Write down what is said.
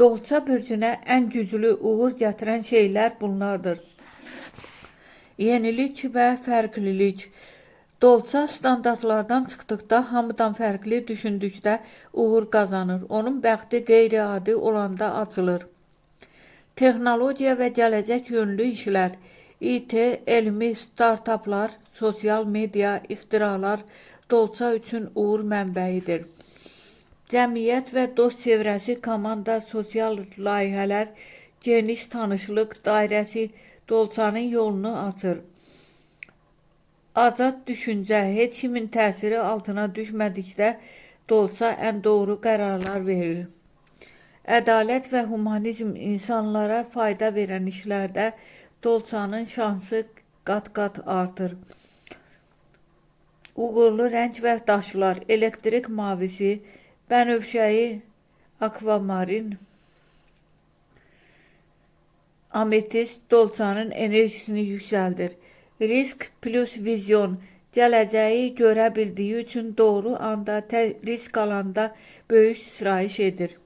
Dolça bürcünə ən güclü uğur gətirən şeylər bunlardır. Yenilik və fərqlilik. Dolça standartlardan çıxdıqda, hamıdan fərqli düşündükdə uğur qazanır. Onun bəxti qeyri-adi olanda açılır. Texnologiya və gələcək yönlü işlər. IT, elmi startaplar, sosial media, ixtiralar Dolça üçün uğur mənbəyidir. Cəmiyyət və dost çevrəsi, komanda, sosial layihələr, geniş tanışlıq dairəsi Dolçanın yolunu açır. Azad düşüncə, heç kimin təsiri altına düşmədikdə Dolça ən doğru qərarlar verir. Ədalət və humanizm insanlara fayda verən işlərdə Dolçanın şansı qat-qat artır. Uğurlu rəng və daşlar, elektrik mavisi, bənövşəyi, akvamarin, ametist Dolçanın enerjisini yüksəldir. Risk plus vizyon, gələcəyi görə bildiyi üçün doğru anda risk alanda böyük sirayiş edir.